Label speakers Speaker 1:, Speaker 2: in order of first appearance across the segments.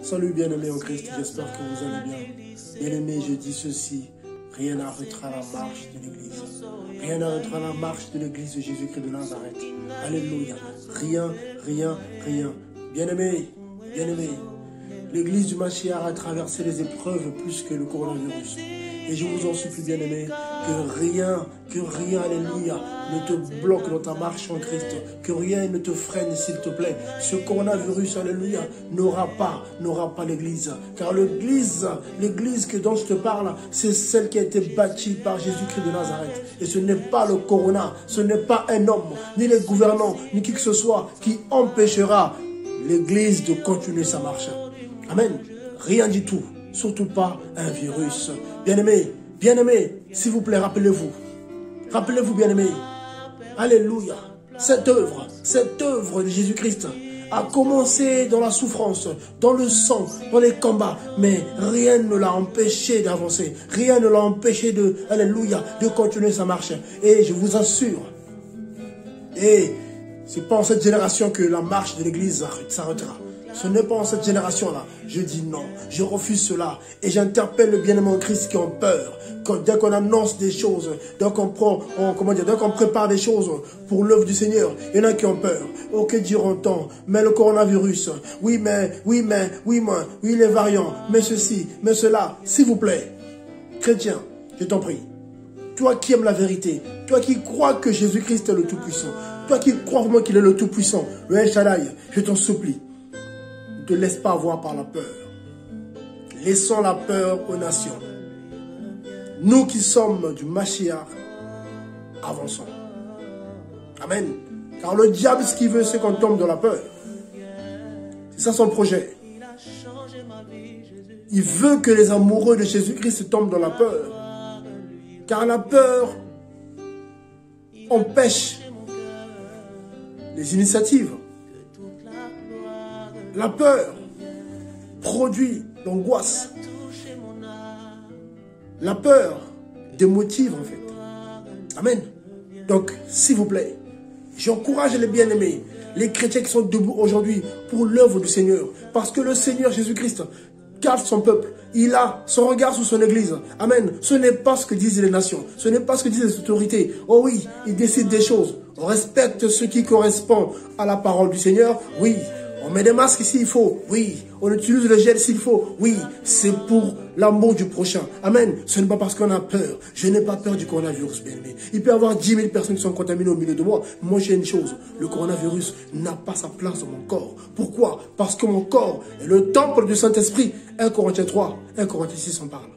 Speaker 1: Salut bien-aimés en Christ, j'espère que vous allez bien. Bien-aimés, je dis ceci, rien n'arrêtera la marche de l'Église. Rien n'arrêtera la marche de l'Église de Jésus-Christ de Nazareth. Alléluia. Rien, rien, rien. Bien-aimés, bien-aimés, l'Église du Mashiach a traversé les épreuves plus que le coronavirus. Et je vous en supplie, bien-aimés, que rien, alléluia, ne te bloque dans ta marche en Christ. Que rien ne te freine, s'il te plaît. Ce coronavirus, alléluia, n'aura pas l'Église. Car l'Église dont je te parle, c'est celle qui a été bâtie par Jésus-Christ de Nazareth. Et ce n'est pas le corona, ce n'est pas un homme, ni les gouvernants, ni qui que ce soit, qui empêchera l'Église de continuer sa marche. Amen. Rien du tout. Surtout pas un virus. Bien-aimés, s'il vous plaît, rappelez-vous. Rappelez-vous, bien-aimés. Alléluia. Cette œuvre de Jésus-Christ a commencé dans la souffrance, dans le sang, dans les combats. Mais rien ne l'a empêché d'avancer. Rien ne l'a empêché de, alléluia, de continuer sa marche. Et je vous assure, et c'est pas en cette génération que la marche de l'Église s'arrêtera. Ce n'est pas en cette génération-là. Je dis non. Je refuse cela. Et j'interpelle le bien-aimé en Christ qui ont peur. Dès qu'on annonce des choses, dès qu'on prépare des choses pour l'œuvre du Seigneur, il y en a qui ont peur. Oh, que diront-on? Mais le coronavirus. Oui, les variants. Mais ceci, mais cela. S'il vous plaît, chrétien, je t'en prie. Toi qui aimes la vérité, toi qui crois que Jésus-Christ est le Tout-Puissant, toi qui crois vraiment qu'il est le Tout-Puissant, le El Shaddai, je t'en supplie. Ne te laisse pas avoir par la peur. Laissons la peur aux nations. Nous qui sommes du Mashiach, avançons. Amen. Car le diable, ce qu'il veut, c'est qu'on tombe dans la peur. C'est ça son projet. Il veut que les amoureux de Jésus-Christ tombent dans la peur. Car la peur empêche les initiatives. La peur produit l'angoisse. La peur démotive en fait. Amen. Donc, s'il vous plaît, j'encourage les bien-aimés, les chrétiens qui sont debout aujourd'hui pour l'œuvre du Seigneur. Parce que le Seigneur Jésus-Christ garde son peuple. Il a son regard sur son église. Amen. Ce n'est pas ce que disent les nations. Ce n'est pas ce que disent les autorités. Oh oui, ils décident des choses. On respecte ce qui correspond à la parole du Seigneur. Oui. On met des masques s'il faut, oui. On utilise le gel s'il faut, oui. C'est pour l'amour du prochain. Amen. Ce n'est pas parce qu'on a peur. Je n'ai pas peur du coronavirus, bien-aimé. Il peut y avoir 10 000 personnes qui sont contaminées au milieu de moi. Moi, j'ai une chose. Le coronavirus n'a pas sa place dans mon corps. Pourquoi? Parce que mon corps est le temple du Saint-Esprit. 1 Corinthiens 3, 1 Corinthiens 6 en parle.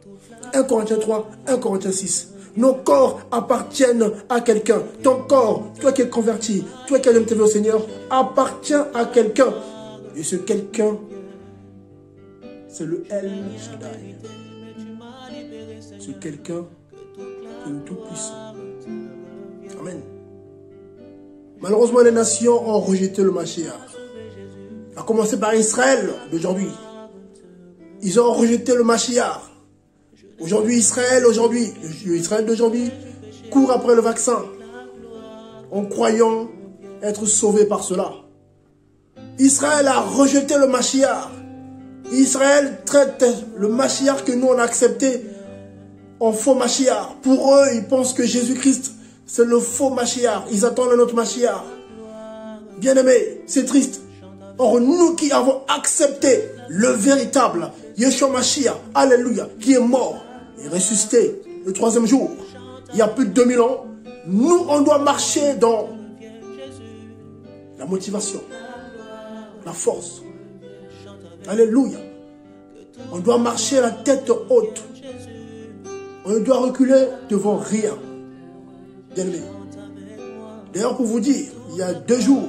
Speaker 1: 1 Corinthiens 3, 1 Corinthiens 6. Nos corps appartiennent à quelqu'un. Ton corps, toi qui es converti, toi qui as donné au Seigneur, appartient à quelqu'un. Et ce quelqu'un, c'est le El Shaddai. Ce quelqu'un, c'est le Tout-Puissant. Amen. Malheureusement, les nations ont rejeté le Mashiach. À commencer par Israël d'aujourd'hui. Ils ont rejeté le Mashiach. Aujourd'hui, Israël d'aujourd'hui court après le vaccin en croyant être sauvé par cela. Israël a rejeté le Mashiach. Israël traite le Mashiach que nous on a accepté en faux Mashiach. Pour eux, ils pensent que Jésus-Christ, c'est le faux Mashiach. Ils attendent notre Mashiach. Bien-aimés, c'est triste. Or, nous qui avons accepté le véritable Yeshua Mashiach, alléluia, qui est mort et ressuscité le 3e jour, il y a plus de 2000 ans, nous, on doit marcher dans la motivation, la force. Alléluia. On doit marcher la tête haute. On ne doit reculer devant rien. Bien-aimé. D'ailleurs, pour vous dire, il y a 2 jours,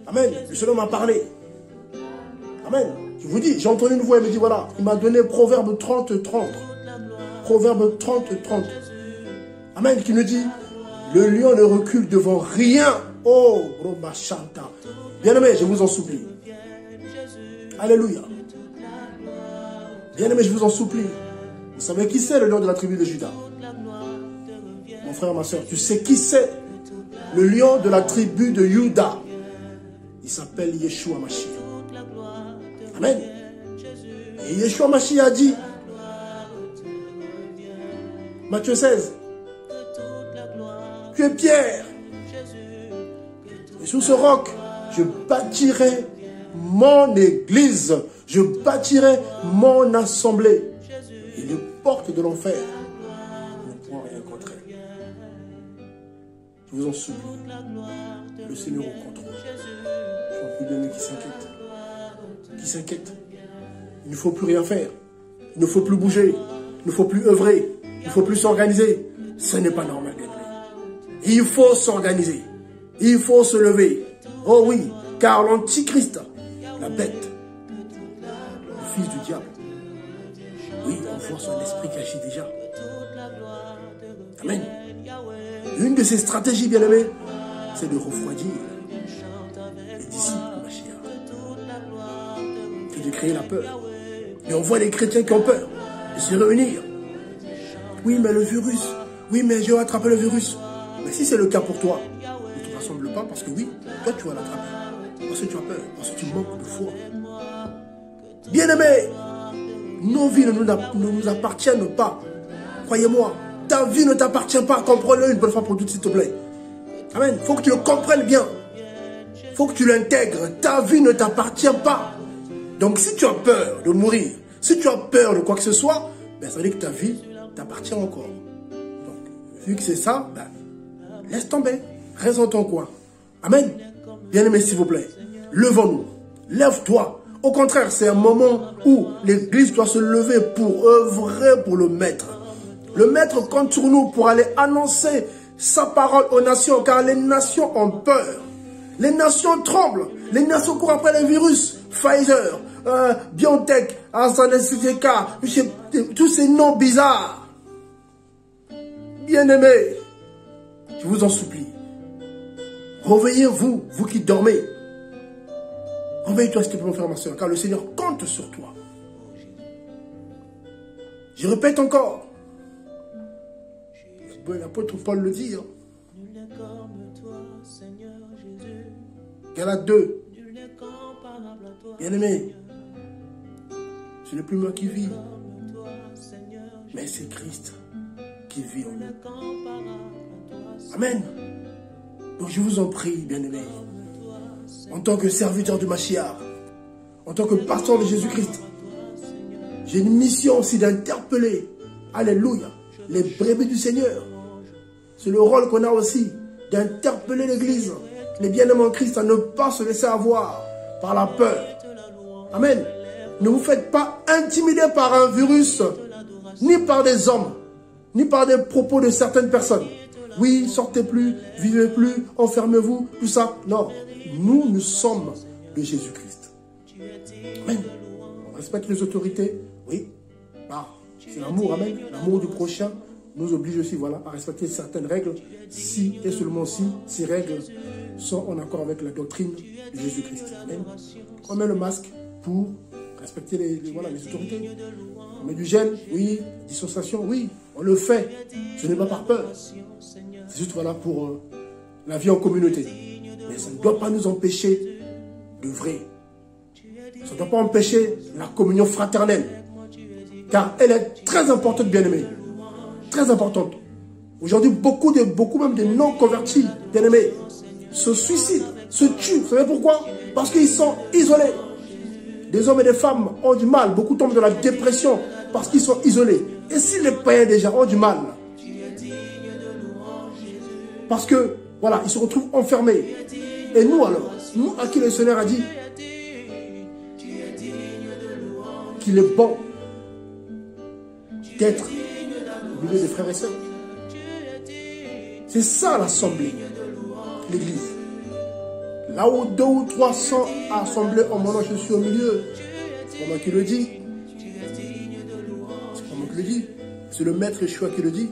Speaker 1: amen, le Seigneur m'a parlé. Amen. Je vous dis, j'ai entendu une voix, il me dit, voilà, il m'a donné Proverbe 30, 30. Proverbe 30, 30. Amen, qui nous dit, le lion ne recule devant rien. Oh, Robachanta. Bien-aimé, je vous en supplie. Alléluia. Bien-aimé, je vous en supplie. Vous savez qui c'est le lion de la tribu de Juda? Mon frère, ma soeur, tu sais qui c'est le lion de la tribu de Juda? Il s'appelle Yeshua Mashiach. Amen. Et Yeshua Mashiach a dit, Matthieu 16, tu es Pierre. Et sur ce roc, je bâtirai mon église. Je bâtirai mon assemblée. Et les portes de l'enfer ne pourront rien contrer. Je vous en supplie. Le Seigneur au contrôle. Je vois plus d'ennemis qui s'inquiètent. Qui s'inquiètent. Il ne faut plus rien faire. Il ne faut plus bouger. Il ne faut plus œuvrer. Il ne faut plus s'organiser. Ce n'est pas normal d'être là. Il faut s'organiser. Il faut se lever. Oh oui, car l'antichrist, la bête, le fils du diable, oui, on voit son esprit qui agit déjà. Amen. Une de ses stratégies, bien-aimés, c'est de refroidir les disciples de Mashiach. C'est de créer la peur. Et on voit les chrétiens qui ont peur de se réunir. Oui, mais le virus. Oui, mais j'ai attrapé le virus. Mais si c'est le cas pour toi, ne te rassemble pas parce que oui, toi tu vas l'attraper. Parce que tu as peur, parce que tu manques de foi. Bien-aimés, nos vies ne nous appartiennent pas. Croyez-moi, ta vie ne t'appartient pas. Comprends-le une bonne fois pour toutes, s'il te plaît. Amen. Il faut que tu le comprennes bien. Il faut que tu l'intègres. Ta vie ne t'appartient pas. Donc si tu as peur de mourir, si tu as peur de quoi que ce soit, ben, ça veut dire que ta vie t'appartient encore. Donc, vu que c'est ça, ben, laisse tomber. Reste en ton coin. Amen. Bien-aimés, s'il vous plaît, levons-nous. Lève-toi. Au contraire, c'est un moment où l'Église doit se lever pour œuvrer pour le Maître. Le Maître compte sur nous pour aller annoncer sa parole aux nations, car les nations ont peur. Les nations tremblent. Les nations courent après les virus. Pfizer, BioNTech, AstraZeneca, tous ces noms bizarres. Bien-aimés, je vous en supplie. Réveillez-vous, vous qui dormez. Réveille-toi, s'il te plaît, mon frère, ma soeur, car le Seigneur compte sur toi. Je répète encore. L'apôtre Paul le dit. Galates 2. Bien-aimé, ce n'est plus moi qui vis, mais c'est Christ qui vit en nous. Amen. Donc je vous en prie, bien-aimés, en tant que serviteur du Mashiach, en tant que pasteur de Jésus-Christ, j'ai une mission aussi d'interpeller, alléluia, les brebis du Seigneur. C'est le rôle qu'on a aussi, d'interpeller l'Église, les bien-aimés en Christ, à ne pas se laisser avoir par la peur. Amen. Ne vous faites pas intimider par un virus, ni par des hommes, ni par des propos de certaines personnes. Oui, sortez plus, vivez plus, enfermez-vous, tout ça. Non, nous sommes de Jésus-Christ. Amen. On respecte les autorités, oui. Ah, c'est l'amour, amen. L'amour du prochain nous oblige aussi, voilà, à respecter certaines règles, si et seulement si ces règles sont en accord avec la doctrine de Jésus-Christ. Amen. On met le masque pour respecter les autorités. On met du gel, oui. Dissociation, oui. On le fait. Ce n'est pas par peur. C'est juste, voilà, pour la vie en communauté. Mais ça ne doit pas nous empêcher d'œuvrer. Ça ne doit pas empêcher la communion fraternelle. Car elle est très importante, bien-aimés. Très importante. Aujourd'hui, beaucoup même de non-convertis, bien-aimés, se suicident, se tuent. Vous savez pourquoi? Parce qu'ils sont isolés. Des hommes et des femmes ont du mal. Beaucoup tombent dans la dépression parce qu'ils sont isolés. Et si les païens déjà ont du mal, parce que, voilà, ils se retrouvent enfermés. Et nous alors, nous à qui le Seigneur a dit qu'il est bon d'être au milieu des frères et sœurs. C'est ça l'assemblée, l'église. Là où 2 ou 3 sont assemblés en mon nom, je suis au milieu. C'est pas moi qui le dis. C'est pas moi qui le dis. C'est le maître Yeshua qui le dit.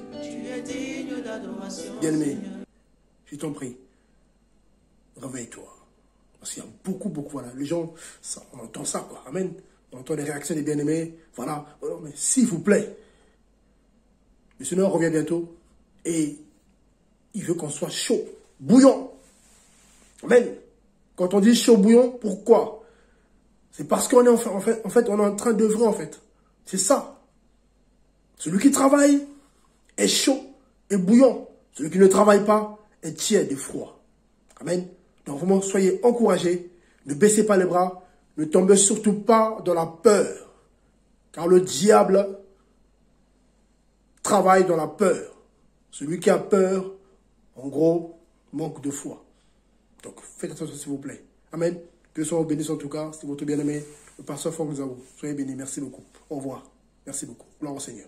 Speaker 1: Bien-aimé, je t'en prie, réveille-toi. Parce qu'il y a beaucoup, voilà, les gens, ça, on entend ça, quoi. Amen. On entend les réactions des bien-aimés. Voilà. Mais s'il vous plaît, le Seigneur revient bientôt et il veut qu'on soit chaud, bouillant. Amen. Quand on dit chaud, bouillant, pourquoi? C'est parce qu'on est en fait, on est en train d'œuvrer, en fait. C'est ça. Celui qui travaille est chaud et bouillant. Celui qui ne travaille pas est tiède et froid. Amen. Donc vraiment, soyez encouragés. Ne baissez pas les bras. Ne tombez surtout pas dans la peur. Car le diable travaille dans la peur. Celui qui a peur, en gros, manque de foi. Donc, faites attention s'il vous plaît. Amen. Que soit béni en tout cas. C'est votre bien-aimé, le pasteur Franck Nzabou. Soyez bénis. Merci beaucoup. Au revoir. Merci beaucoup. Gloire au Seigneur.